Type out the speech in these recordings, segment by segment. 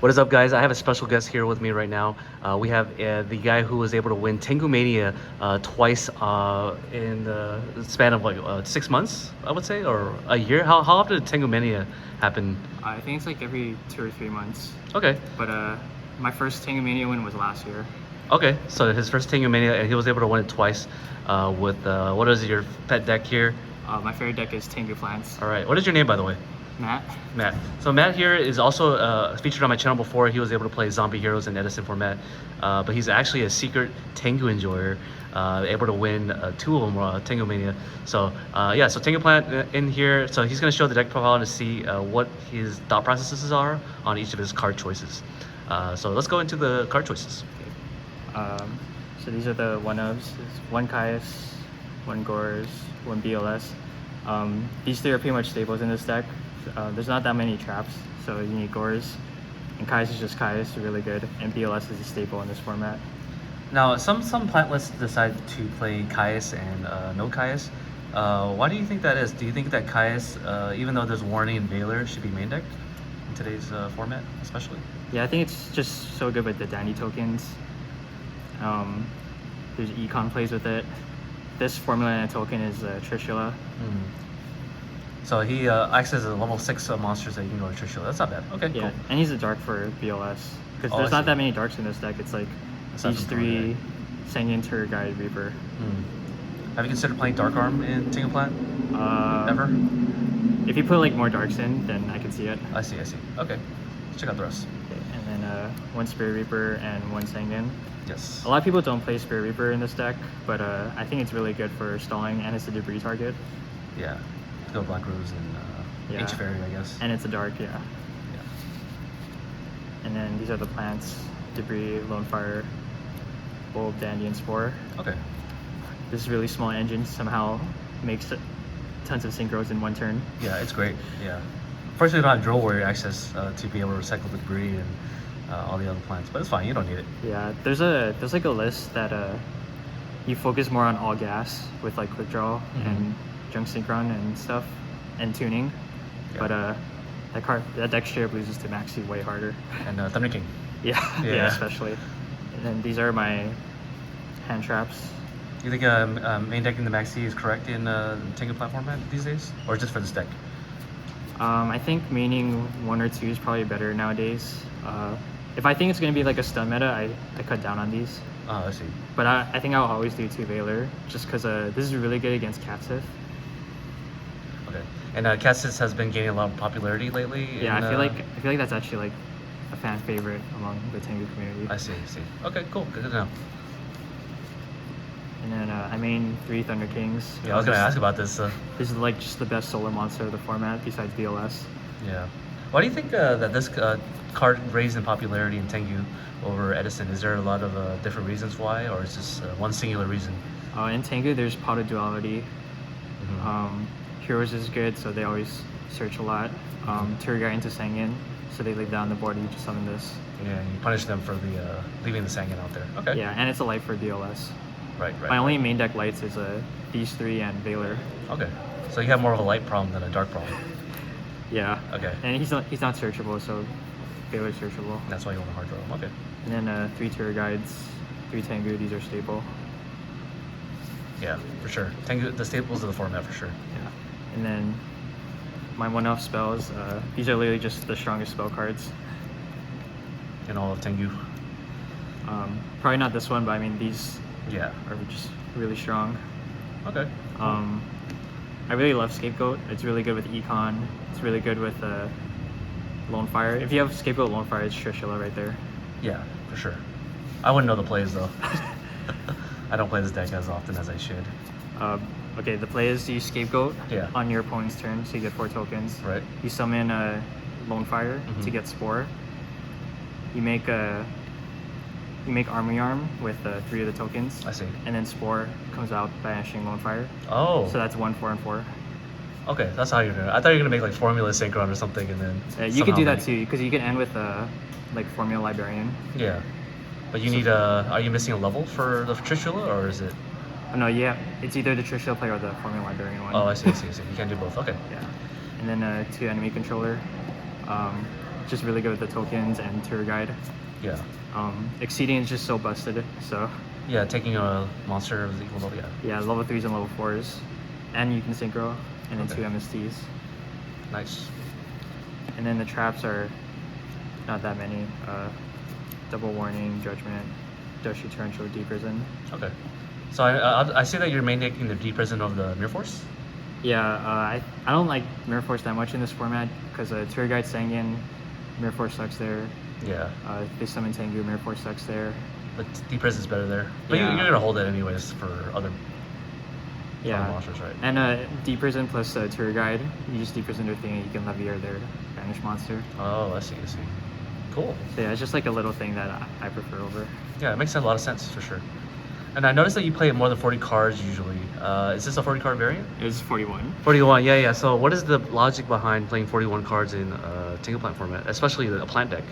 What is up, guys? I have a special guest here with me right now. We have the guy who was able to win Tengumania twice in the span of like 6 months, I would say, or a year. How often did Tengumania happen? I think it's like every 2 or 3 months. Okay. But my first Tengumania win was last year. Okay, so his first Tengumania, and he was able to win it twice with, what is your pet deck here? My favorite deck is Tengu plants. All right. What is your name, by the way? Matt. Matt. So Matt here is also featured on my channel before. He was able to play Zombie Heroes in Edison format, but he's actually a secret Tengu enjoyer, able to win 2 of them Tengumania. So yeah, so Tengu plant in here. So he's going to show the deck profile to see what his thought processes are on each of his card choices. So let's go into the card choices. Okay. So these are the 1-ofs. It's 1 Caius, 1 Gores, 1 BLS. These 3 are pretty much staples in this deck. There's not that many traps, so you need Gores, and Caius is just Caius, really good, and BLS is a staple in this format. Now, some plant lists decide to play Caius and no Caius. Why do you think that is? Do you think that Caius, even though there's Warning and Veiler, should be main decked in today's format, especially? Yeah, I think it's just so good with the Dandy tokens. There's Econ plays with it. This formula and token is Trishula. So he acts as a level 6 monsters that you can go to Trishula. That's not bad. Okay, Yeah, cool. and he's a dark for BLS. Because Oh, there's I not see. that many darks in this deck. It's like Aside these from 3, Sanguine, Tour Guide, Reaper. Have you considered playing Dark Arm in Tengu Plant? Ever? If you put like more darks in, then I can see it. I see. Okay. Let's check out the rest. Okay, and then 1 Spirit Reaper and 1 Sanguine. Yes. A lot of people don't play Spirit Reaper in this deck, but I think it's really good for stalling, and it's a debris target. Yeah. Go Black Rose and Yeah. H Fairy, I guess. And it's a dark, yeah. And then these are the plants: Debris, Lone Fire, Bulb, Dandy, and Spore. Okay. This really small engine somehow makes tons of synchros in 1 turn. Yeah, it's great. Yeah. First, we don't have Drill Warrior access to be able to recycle the debris and all the other plants, but it's fine. You don't need it. Yeah, there's like a list that you focus more on all gas with like quick draw and junk synchron and stuff and tuning, Yeah. but that deck straight up loses to Maxi way harder. And Thunder King. Yeah, Yeah. yeah, especially. And then these are my hand traps. You think main decking the Maxi is correct in Tengu Plant format these days, or just for this deck? I think maining 1 or 2 is probably better nowadays. If I think it's going to be like a stun meta, I cut down on these. Oh, I see. But I think I'll always do 2 Veiler, just because this is really good against Catsif. Okay. And Cassis has been gaining a lot of popularity lately. Yeah, in, I feel like that's actually like a fan favorite among the Tengu community. I see. Okay, cool. Good to know. And then I main 3 Thunder Kings. Yeah, I was gonna ask about this. This is like just the best solar monster of the format besides BLS. Yeah. Why do you think that this card raised in popularity in Tengu over Edison? Is there a lot of different reasons why, or is this one singular reason? In Tengu, there's Pot of Duality. Heroes is good, so they always search a lot. Tour Guide into Sanguine, so they leave that on the board and you just summon this. Yeah, and you punish them for the leaving the Sanguine out there. Okay. Yeah, and it's a light for BLS. Right. My only main deck lights is these 3 and Veiler. Okay. So you have more of a light problem than a dark problem. Yeah. Okay. And he's not searchable, so Veiler's searchable. That's why you want a hard draw. Okay. And then 3 Tour Guides, 3 Tengu, these are staple. Yeah, for sure. Tengu, the staples of the format for sure. Yeah. And then my 1-off spells, these are literally just the strongest spell cards. In all of Tengu. Probably not this one, but I mean these Yeah. are just really strong. Okay. I really love Scapegoat. It's really good with Econ. It's really good with Lone Fire. If you have Scapegoat Lone Fire, it's Trishula right there. Yeah, for sure. I wouldn't know the plays though. I don't play this deck as often as I should. Okay, the play is you Scapegoat Yeah. on your opponent's turn, so you get 4 tokens. Right. You summon Lone Fire to get Spore. You make Army Arm with 3 of the tokens. I see. And then Spore comes out banishing Lone Fire. Oh. So that's 1, 4, and 4. Okay, that's how you're doing it. I thought you were gonna make like Formula Synchron or something, and then You could somehow do that make- too, because you can end with like Formula Librarian. Yeah, but you need are you missing a level for the Trishula, or is it? Oh, no, yeah, it's either the Trishula play or the Formula Librarian one. Oh, I see. You can't do both. Okay. Yeah. And then 2 enemy controller. just really good with the tokens and tour guide. Yeah. Exceeding is just so busted. So Yeah, taking a monster is equal level, yeah. yeah, level 3s and level 4s, and you can synchro, and then Okay. 2 MSTs. Nice. And then the traps are not that many. Double warning, judgment, Doshi torrential, deep prison. Okay. So I see that you're main decking the deep prison of the Mirror Force. Yeah, I don't like Mirror Force that much in this format because Tour Guide Sangan, Mirror Force sucks there. Yeah. They summon Tengu, Mirror Force sucks there. But deep prison's better there. But Yeah. you're gonna hold it anyways for other Yeah. monsters, right? And Deep Prison plus Tour Guide, you just Deep Prison their thing and you can levy their Banish monster. Oh, I see. Cool. So yeah, it's just like a little thing that I prefer over. Yeah, it makes a lot of sense for sure. And I noticed that you play more than 40 cards usually. Is this a 40 card variant? It's 41. 41, yeah. So what is the logic behind playing 41 cards in Tengu plant format, especially a plant deck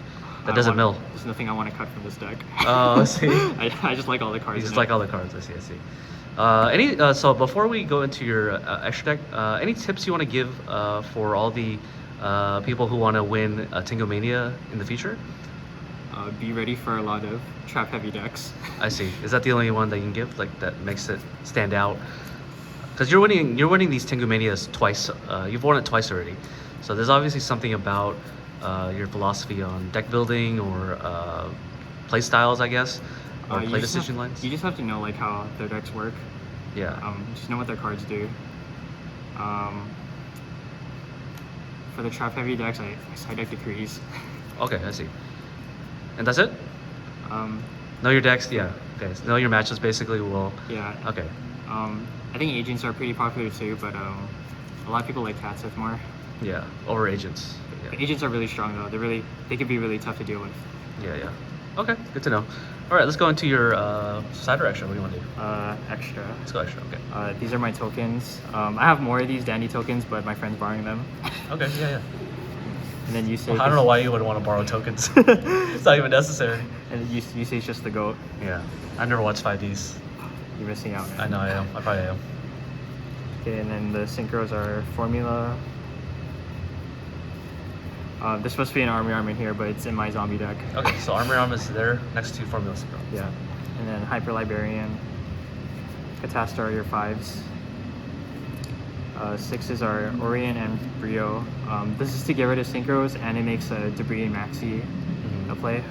that doesn't mill? There's nothing I want to cut from this deck. Oh, I see. I just like all the cards. You just like all the cards. I see. So before we go into your extra deck, any tips you want to give for all the people who want to win Tengumania in the future? Be ready for a lot of trap heavy decks. I see. Is that the only one that you can give, like that makes it stand out? Because you're winning these Tengumanias twice. You've won it twice already. So there's obviously something about your philosophy on deck building or play styles, I guess, or play decision lines. You just have to know like how their decks work. Yeah. Just know what their cards do. For the trap heavy decks, I side deck decrees. Okay, I see. And that's it? Know your decks, yeah. Okay, so know your matches basically will... Yeah. Okay. I think agents are pretty popular too, but a lot of people like Catsith more. Yeah, over agents. Yeah. Agents are really strong though. They can be really tough to deal with. Yeah. Okay, good to know. All right, let's go into your side direction. What do you want to do? Extra. Let's go extra, okay. These are my tokens. I have more of these dandy tokens, but my friend's borrowing them. Okay, yeah. And then you say... Well, I don't know why you would want to borrow tokens. It's not even necessary. And you say it's just the GOAT. Yeah, I never watched 5Ds. You're missing out, man. I know I am. I probably am. Okay, and then the synchros are Formula. There's supposed to be an Army Arm in here, but it's in my zombie deck. Okay, so Armor Arm is there next to Formula Synchro. Yeah. And then Hyper Librarian. Catasta are your 5s. 6s are Orient and Brio. This is to get rid of synchros, and it makes a Debris and Maxi a play.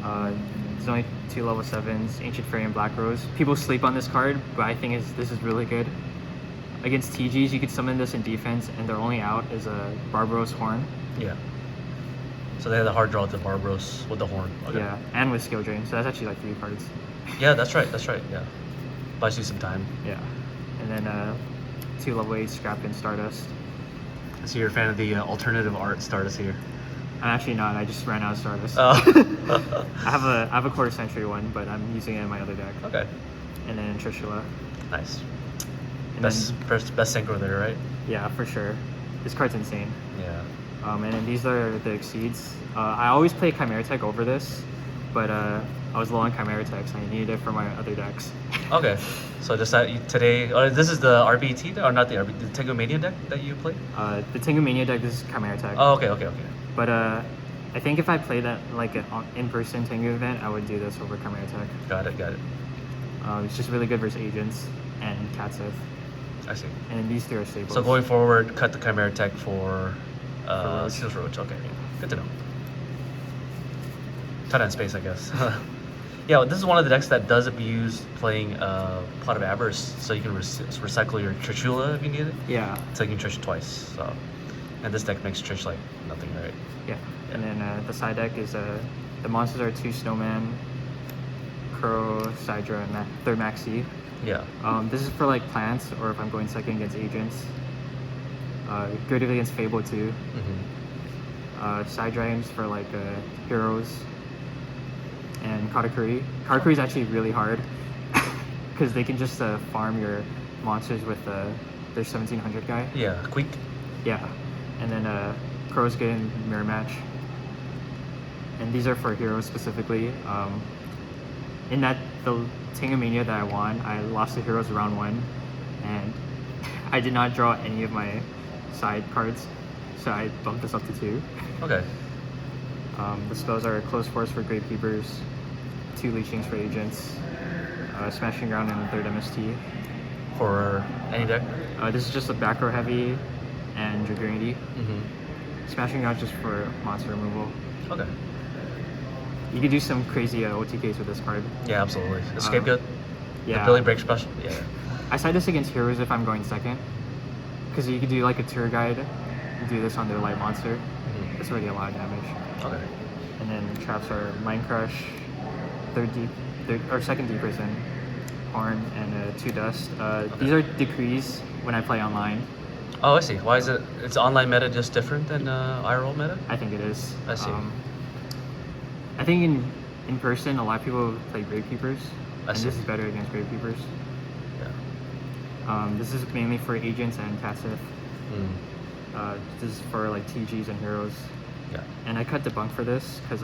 There's only 2 level 7s, Ancient Fairy and Black Rose. People sleep on this card, but I think this is really good. Against TGs, you could summon this in defense, and their only out is a Barbaros Horn. Yeah. So they have the hard draw with the Barbaros with the horn. Okay. Yeah, and with Skill Drain, so that's actually like 3 cards. Yeah, that's right, yeah. Buys you some time. Yeah. And then 2 level 8 Scrap and Stardust. So you're a fan of the alternative art Stardust here. I'm actually not, I just ran out of Stardust. Oh. I have a quarter century one, but I'm using it in my other deck. Okay. And then Trishula. Nice. And Best synchro there, right? Yeah, for sure. This card's insane. Yeah. And then these are the Exceeds. I always play Chimera Tech over this, but I was low on Chimera Tech, so I needed it for my other decks. Okay. So today, this is the RBT, or not the RBT, the Tengumania deck that you play? The Tengumania deck, this is Chimera Tech. Oh, okay. But I think if I played that like an in-person Tengu event, I would do this over Chimera Tech. Got it. It's just really good versus agents and Catsith. I see. And then these 3 are staples. So going forward, cut the Chimera Tech for Roach. Seals Roach. Okay, good to know. Ton of space, I guess. Yeah, this is one of the decks that does abuse playing Plot of Avarice, so you can recycle your Trishula if you need it. Yeah. So you can Trish twice. So, and this deck makes Trish like nothing, right? Yeah. And then the side deck is the monsters are 2 Snowman, Crow, Sidra, and 3rd Maxi. Yeah. This is for like plants, or if I'm going second against agents. Good against Fable too. Side dragons for like heroes. And Katakuri. Katakuri is actually really hard because they can just farm your monsters with their 1700 guy. Yeah, quick. Yeah. And then Crow's good in Mirror Match. And these are for heroes specifically. In the Tengumania that I won, I lost the heroes round 1, and I did not draw any of my side cards. so I bumped this up to 2. Okay. The spells are Close Force for Gravekeepers, 2 Leechings for Agents, Smashing Ground and 3rd MST. For any deck? This is just a back row heavy and Dragoonity. Mm-hmm. Smashing Ground just for monster removal. Okay. You could do some crazy OTKs with this card. Yeah, absolutely. The Scapegoat? Yeah. The Billy Break special? Yeah. I side this against heroes if I'm going second. Because you could do like a tour guide and do this on their light monster. Mm-hmm. It's already a lot of damage. Okay. And then traps are Mind Crush, second Deep Prison, Horn, and 2 Dust. These are decrees when I play online. Oh, I see. Why is it? It's online meta just different than IRL meta? I think it is. I see. I think in person, a lot of people play Gravekeepers. I And see. this is better against Gravekeepers. Yeah. This is mainly for agents and passive. Mm. This is for like TGs and heroes. Yeah. And I cut Debunk for this because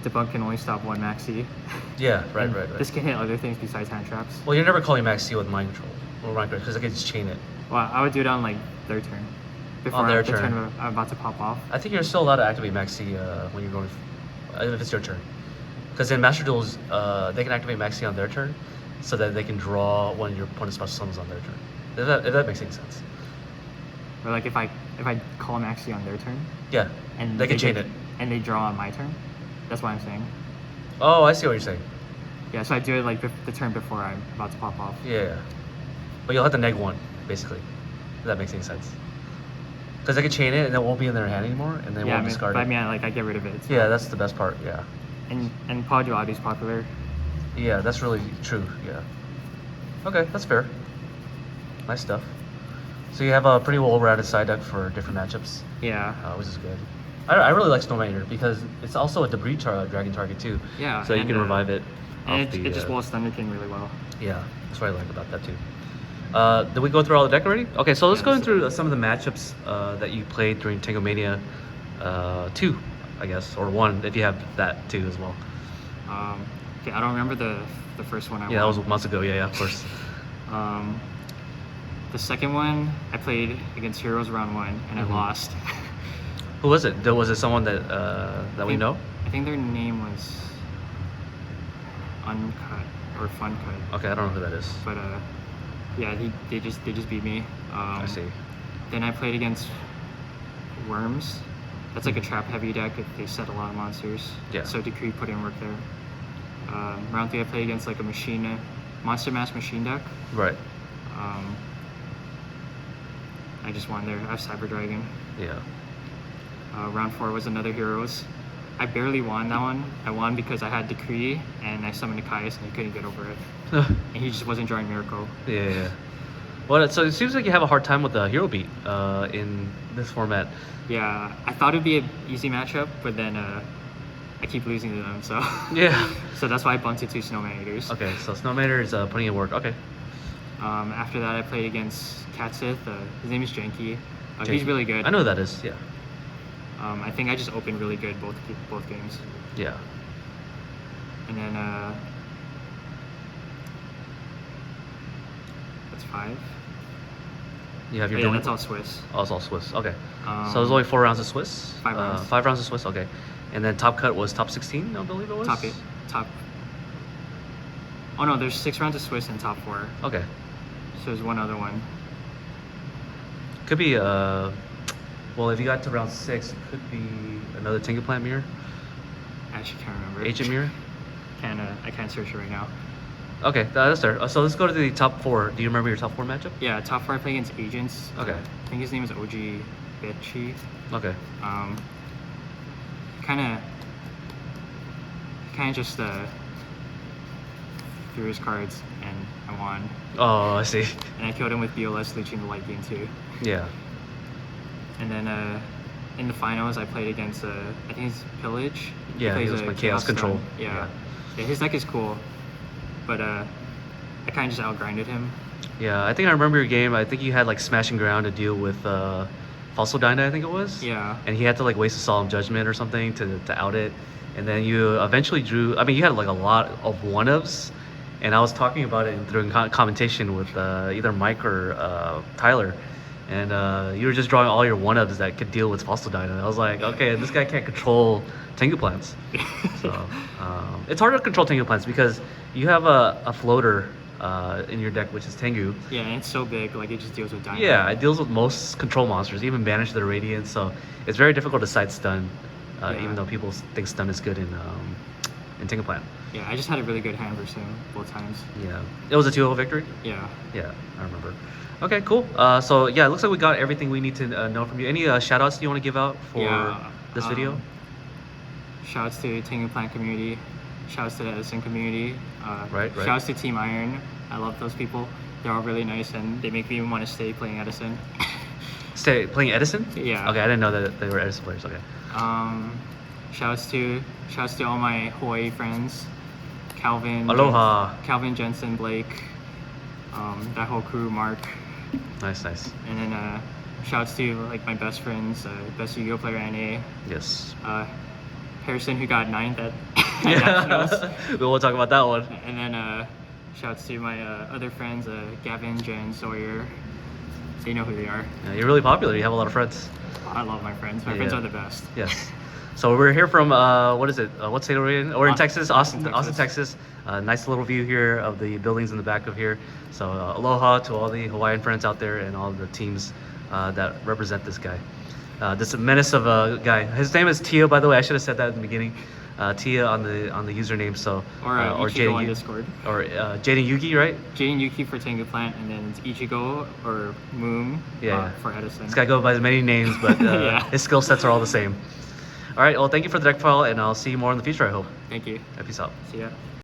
Debunk can only stop 1 maxi. Yeah, right, And right, right. This can hit other things besides hand traps. Well, you're never calling Max C with Mind Control or Mind Control because I can just chain it. Well, I would do it on like their turn. Before their the turn. turn I'm about to pop off. I think you're still allowed to activate Max C when you're going, if it's your turn. Because in Master Duels, they can activate Max C on their turn so that they can draw one of your opponent's special summons on their turn. If that makes any sense. Or like if I call maxi on their turn Yeah. and They can chain it. and they draw on my turn. That's what I'm saying. Oh, I see what you're saying. Yeah, so I do it like the turn before I'm about to pop off. Yeah. But you'll have to neg 1, basically. If that makes any sense. Because they can chain it and it won't be in their hand anymore and they Yeah, won't discard but it. I mean, like I get rid of it. So. Yeah, that's the best part, yeah. And Pod Duality is popular. Yeah, that's really true, yeah. Okay, that's fair. Nice stuff. So you have a pretty well-rounded side deck for different matchups, Yeah. which is good. I really like Snowmander because it's also a debris dragon target too. Yeah. So you and, can revive it. And off it just walls Thunder King really well. Yeah, that's what I like about that too. Did we go through all the deck already? Okay, so let's go through some of the matchups that you played during Tengumania 2, I guess, or 1 if you have that too as well. Okay, I don't remember the first one I won. Yeah, that was months ago. Yeah, of course. The second one, I played against Heroes round 1, and I lost. Who was it? Was it someone that we know? I think their name was Uncut or Fun Cut. Okay, I don't know who that is. But yeah, they just beat me. I see. Then I played against Worms. That's like a trap heavy deck. They set a lot of monsters. Yeah. So Decree put in work there. Round 3 I played against like a Monster Mass machine deck. Right. I just won there. I have Cyber Dragon. Yeah. Round 4 was another Heroes. I barely won that one. I won because I had Decree and I summoned a Caius and he couldn't get over it. And he just wasn't drawing Miracle. Yeah. Well, so it seems like you have a hard time with the hero beat in this format. Yeah, I thought it'd be an easy matchup, but then I keep losing to them, so. Yeah. So that's why I bumped it to Snowman Eaters. Okay, so Snowmander is putting in work. Okay. After that, I played against Catsith. His name is Janky. He's Janky. really good. I know who that is. Yeah. I think I just opened really good both games. Yeah. And then that's 5. You have your. Yeah, that's all Swiss. Oh, it's all Swiss. Okay. So there's only 4 rounds of Swiss. 5 rounds. 5 rounds of Swiss. Okay. And then top cut was top 16, I believe it was. Top 8. Oh no, there's 6 rounds of Swiss and top 4. Okay. So there's one other one. Could be well, if you got to round 6, it could be another Tengu plant mirror. I actually can't remember. Agent mirror. I can't search it right now. Okay, that's fair. So let's go to the top 4. Do you remember your top 4 matchup? Yeah, top 4 I play against Agents. Okay. I think his name is OG Bitchy. Okay. Kind of just threw his cards and I won. Oh, I see. And I killed him with BLS leeching the light game too. Yeah. And then in the finals I played against I think it's Pillage. Yeah, he was my Chaos Control. Stone. Yeah, his deck is cool, but I kind of just outgrinded him. Yeah, I think I remember your game. I think you had like Smashing Ground to deal with Fossil Dyna, I think it was. Yeah. And he had to like waste a Solemn Judgment or something to out it. And then you eventually drew, I mean, you had like a lot of 1-ofs. And I was talking about it during commentation with either Mike or Tyler. and you were just drawing all your one-ups that could deal with Fossil Dino. I was like, okay, this guy can't control Tengu plants. So it's hard to control Tengu plants because you have a floater in your deck, which is Tengu. Yeah, and it's so big, like it just deals with Dino. Yeah, it deals with most control monsters, even banish the Radiant, so it's very difficult to side stun, even though people think stun is good in Tengu Plant. Yeah, I just had a really good hand versus him both times. Yeah. It was a 2-0 victory? Yeah. Yeah, I remember. Okay, cool. So yeah, it looks like we got everything we need to know from you. Any shout outs you want to give out for this video? Shouts to Tengu Plant community. Shouts to the Edison community. Right. Shouts to Team Iron. I love those people. They're all really nice and they make me want to stay playing Edison. Stay playing Edison? Yeah. Okay, I didn't know that they were Edison players. Okay. Shouts to all my Hawaii friends. Calvin. Aloha. Calvin, Jensen, Blake. That whole crew, Mark. Nice. And then shouts to like my best friends, best Yu-Gi-Oh player NA. Yes. Harrison, who got 9th at Nationals. We won't talk about that one. And then shouts to my other friends, Gavin, Jen, Sawyer. They know who they are. Yeah, you're really popular. You have a lot of friends. I love my friends. My friends are the best. Yes. So we're here from what is it? What state are we in? We're in Texas, Austin, Texas. Nice little view here of the buildings in the back of here. So aloha to all the Hawaiian friends out there and all the teams that represent this guy. This menace of a guy. His name is Tia, by the way. I should have said that in the beginning. Tia on the username. So or Ichigo on Discord. Or Jayden Yuki, right? Jayden Yuki for Tengu Plant, and then it's Ichigo or Moon for Edison. This guy goes by many names, but his skill sets are all the same. All right. Well, thank you for the deck file, and I'll see you more in the future, I hope. Thank you. Peace out. See ya.